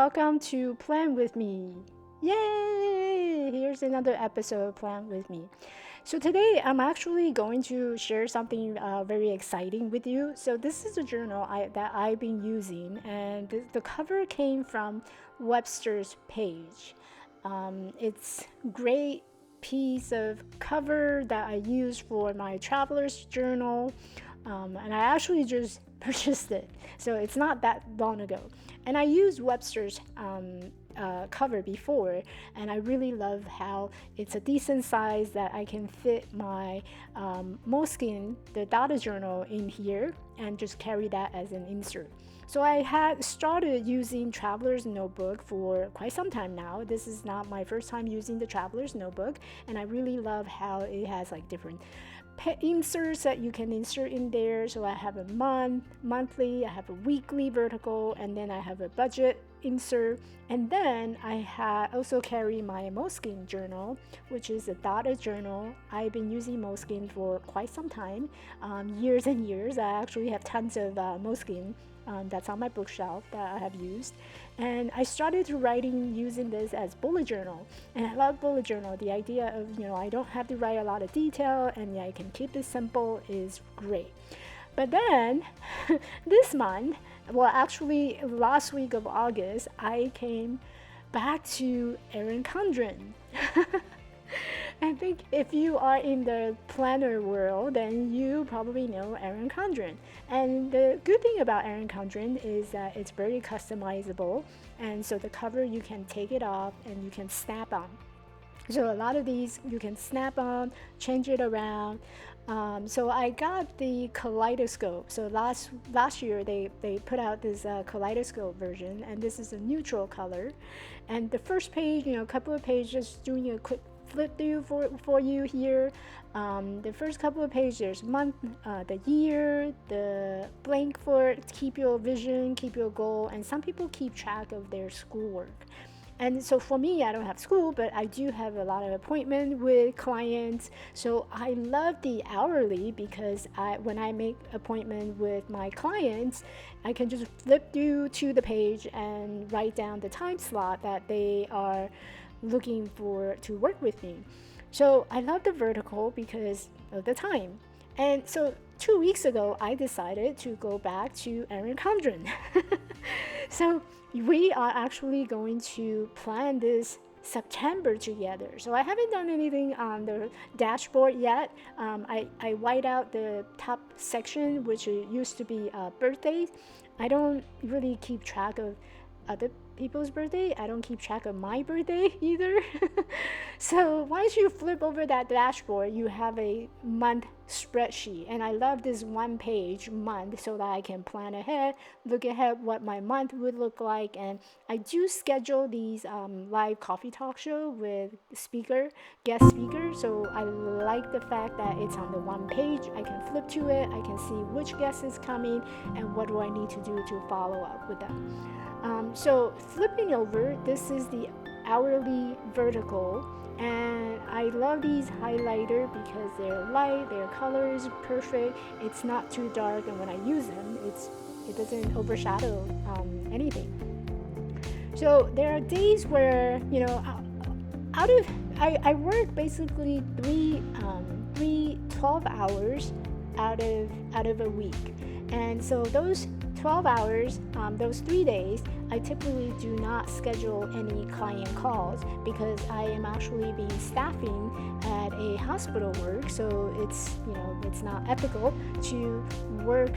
welcome to Plan With Me. Yay! Here's another episode of Plan With Me. So today I'm actually going to share something very exciting with you. So this is a journal that I've been using, and the cover came from Webster's page. It's great piece of cover that I use for my traveler's journal, and I actually just purchased it, so it's not that long ago. And I used Webster's cover before, and I really love how it's a decent size that I can fit my Moleskine, the data journal, in here and just carry that as an insert. So I had started using Traveler's Notebook for quite some time now. This is not my first time using the Traveler's Notebook, and I really love how it has like different inserts that you can insert in there. So I have a monthly, I have a weekly vertical, and then I have a budget insert. And then I also carry my Moleskine journal, which is a dotted journal. I've been using Moleskine for quite some time, years and years. I actually have tons of Moleskine that's on my bookshelf that I have used. And I started writing using this as bullet journal. And I love bullet journal. The idea of, I don't have to write a lot of detail, and I can keep it simple is great. But then this month, well, actually last week of August, I came back to Erin Chondren. I think if you are in the planner world, then you probably know Erin Chondren. And the good thing about Erin Chondren is that it's very customizable. And so the cover, you can take it off and you can snap on. So a lot of these you can snap on, change it around. So I got the kaleidoscope. So last year they put out this kaleidoscope version, and this is a neutral color. And the first page, a couple of pages, doing a quick flip through for you here. The first couple of pages, there's month, the year, the blank for keep your vision, keep your goal, and some people keep track of their schoolwork. And so for me, I don't have school, but I do have a lot of appointments with clients. So I love the hourly because when I make appointment with my clients, I can just flip through to the page and write down the time slot that they are looking for to work with me. So I love the vertical because of the time. And so 2 weeks ago, I decided to go back to Erin Chondren. So we are actually going to plan this September together. So I haven't done anything on the dashboard yet. I white out the top section, which used to be birthdays. I don't really keep track of other people's birthday. I don't keep track of my birthday either. So once you flip over that dashboard, you have a month spreadsheet, and I love this one page month so that I can plan ahead, look ahead what my month would look like. And I do schedule these live coffee talk show with guest speaker, so I like the fact that it's on the one page. I can flip to it, I can see which guest is coming and what do I need to do to follow up with them. So flipping over, this is the hourly vertical, and I love these highlighter because they're light, their color is perfect, it's not too dark, and when I use them, it doesn't overshadow anything. So there are days where, I work basically three 12 hours out of a week. And so those 12 hours, those 3 days, I typically do not schedule any client calls because I am actually being staffing at a hospital work. So it's not ethical to work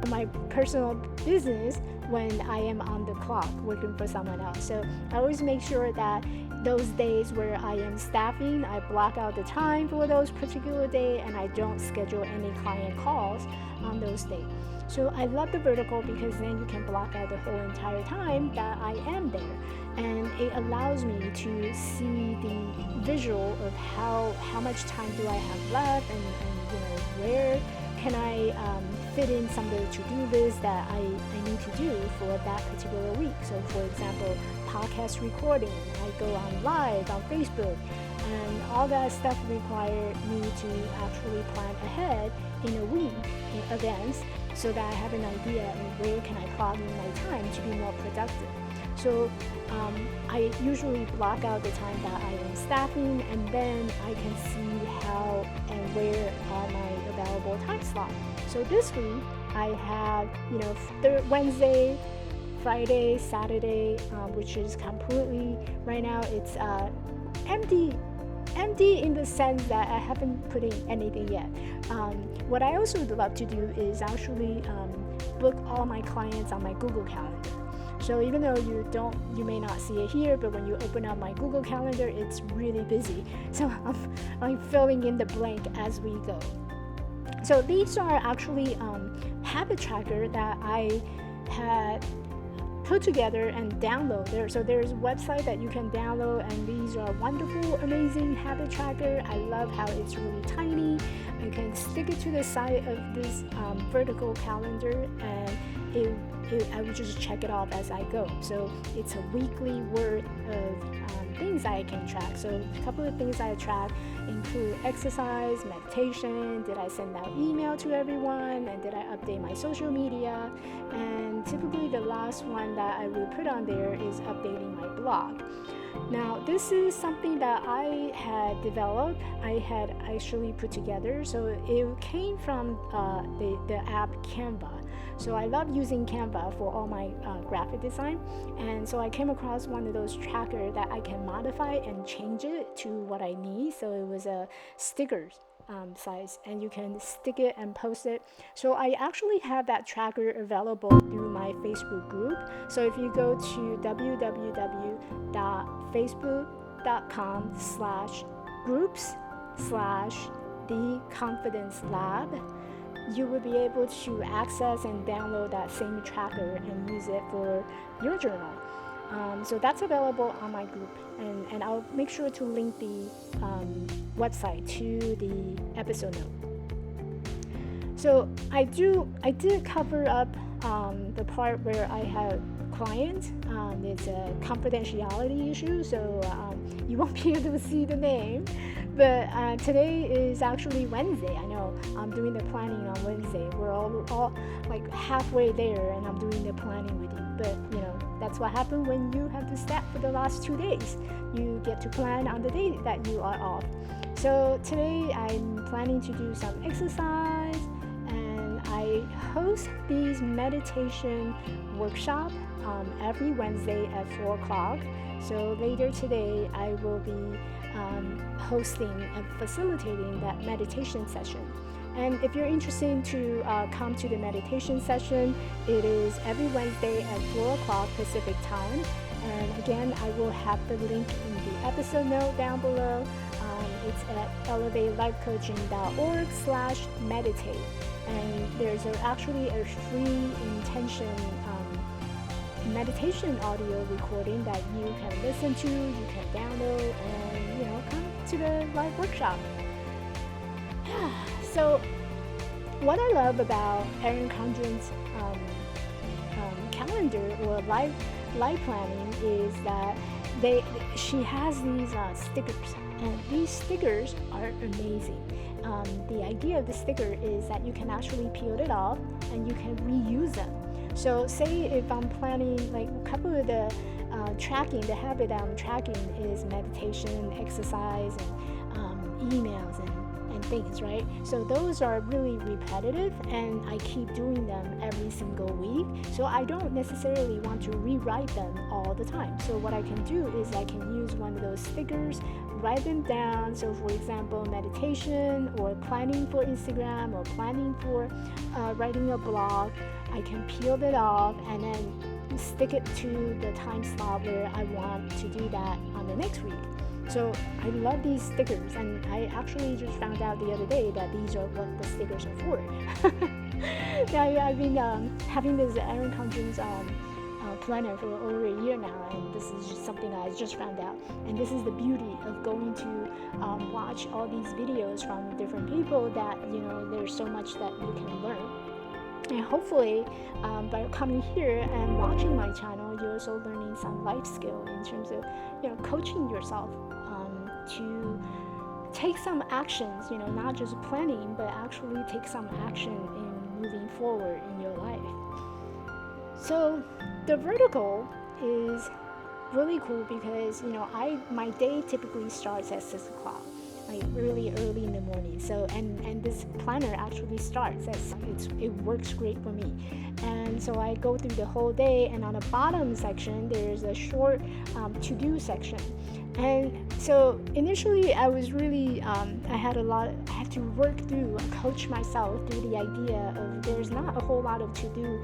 my personal business when I am on the clock working for someone else. So I always make sure that those days where I am staffing, I block out the time for those particular days, and I don't schedule any client calls on those days. So I love the vertical because then you can block out the whole entire time that I am there, and it allows me to see the visual of how much time do I have left, and where can I fit in some of the to-do list that I need to do for that particular week. So for example, podcast recording, I go on live on Facebook, and all that stuff require me to actually plan ahead in a week in advance so that I have an idea of where can I plug in my time to be more productive. So I usually block out the time that I am staffing, and then I can see how and where are my available time slots. So this week I have, Wednesday, Friday, Saturday, which is completely, right now it's empty. Empty in the sense that I haven't put in anything yet. What I also would love to do is actually book all my clients on my Google Calendar. So even though you may not see it here, but when you open up my Google Calendar, it's really busy. So I'm filling in the blank as we go. So these are actually habit tracker that I had put together and download there. So there's a website that you can download, and these are wonderful, amazing habit tracker. I love how it's really tiny. I can stick it to the side of this vertical calendar, and I would just check it off as I go. So it's a weekly worth of things I can track. So a couple of things I track include exercise, meditation, did I send out email to everyone, and did I update my social media. And typically the last one that I will put on there is updating my blog. Now this is something that I had developed, I had actually put together. So it came from the app Canva. So I love using Canva for all my graphic design, and so I came across one of those trackers that I can modify and change it to what I need. So it was a sticker size, and you can stick it and post it. So I actually have that tracker available through my Facebook group. So if you go to www.facebook.com/groups/The Confidence Lab, you will be able to access and download that same tracker and use it for your journal. So that's available on my group, and I'll make sure to link the website to the episode note. So I did cover up the part where I have client. It's a confidentiality issue, so you won't be able to see the name. But today is actually Wednesday. I know I'm doing the planning on Wednesday. We're all like halfway there, and I'm doing the planning with you. But that's what happens when you have to staff for the last 2 days. You get to plan on the day that you are off. So today I'm planning to do some exercise, and I host these meditation workshop every Wednesday at 4 o'clock. So later today I will be hosting and facilitating that meditation session. And if you're interested to come to the meditation session, it is every Wednesday at 4 o'clock Pacific time. And again, I will have the link in the episode note down below. It's at elevatelifecoaching.org/meditate. And there's actually a free intention meditation audio recording that you can listen to, you can download, and come to the live workshop. So what I love about Erin Chondren's calendar or life planning is that she has these stickers, and these stickers are amazing. The idea of the sticker is that you can actually peel it off and you can reuse them. So say if I'm planning, like a couple of the tracking, the habit that I'm tracking is meditation, exercise, and emails and things, right? So those are really repetitive, and I keep doing them every single week. So I don't necessarily want to rewrite them all the time. So what I can do is I can use one of those stickers, write them down. So for example, meditation or planning for Instagram or planning for writing a blog, I can peel it off and then stick it to the time slot where I want to do that on the next week. So I love these stickers, and I actually just found out the other day that these are what the stickers are for. Now I've been having this Erin Chondren's planner for over a year now, and this is just something I just found out. And this is the beauty of going to watch all these videos from different people that there's so much that you can learn. And hopefully by coming here and watching my channel, you're also learning some life skill in terms of coaching yourself to take some actions, not just planning, but actually take some action in moving forward in your life. So the vertical is really cool because my day typically starts at 6 o'clock, like really early in the morning. So and this planner actually starts at it works great for me. And so I go through the whole day, and on the bottom section there's a short to-do section. And so initially I was really I had to work through, coach myself through the idea of there's not a whole lot of to-do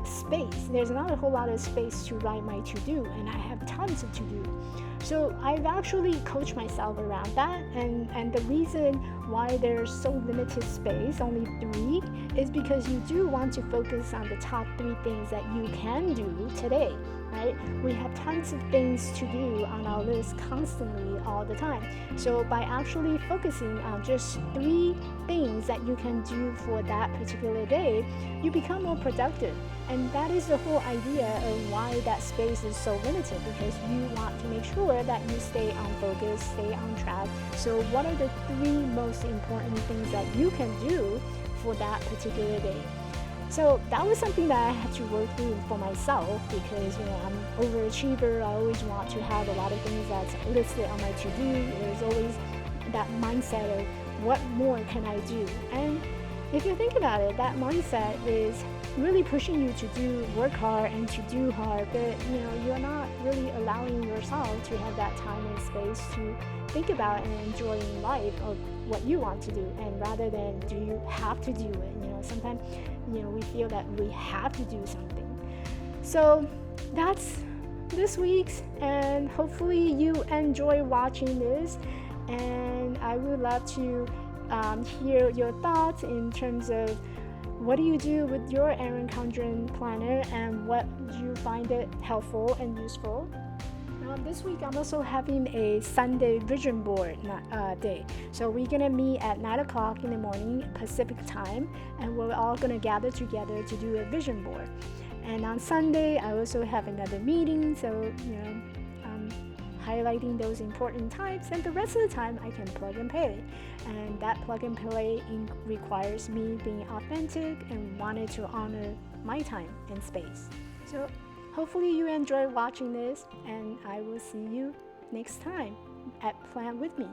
space. There's not a whole lot of space to write my to-do, and I have tons of to-do. So I've actually coached myself around that, and the reason why there's so limited space, only 3, is because you do want to focus on the top 3 things that you can do today, right? We have tons of things to do on our list constantly all the time. So by actually focusing on just 3 things that you can do for that particular day, you become more productive. And that is the whole idea of why that space is so limited, because you want to make sure that you stay on focus, stay on track. So what are the 3 most important things that you can do for that particular day? So that was something that I had to work through for myself, because I'm an overachiever. I always want to have a lot of things that's listed on my to-do. There's always that mindset of what more can I do? And if you think about it, that mindset is really pushing you to work hard and to do hard, but you're not really allowing yourself to have that time and space to think about and enjoy life of what you want to do, and rather than do you have to do it. Sometimes we feel that we have to do something. So that's this week's, and hopefully you enjoy watching this, and I would love to hear your thoughts in terms of what do you do with your Erin Chondren planner, and what do you find it helpful and useful. This week I'm also having a Sunday vision board day. So we're gonna meet at 9 o'clock in the morning Pacific time, and we're all gonna gather together to do a vision board. And on Sunday I also have another meeting, so highlighting those important types, and the rest of the time I can plug and play. And that plug and play requires me being authentic and wanted to honor my time and space. So hopefully you enjoy watching this, and I will see you next time at Plan With Me.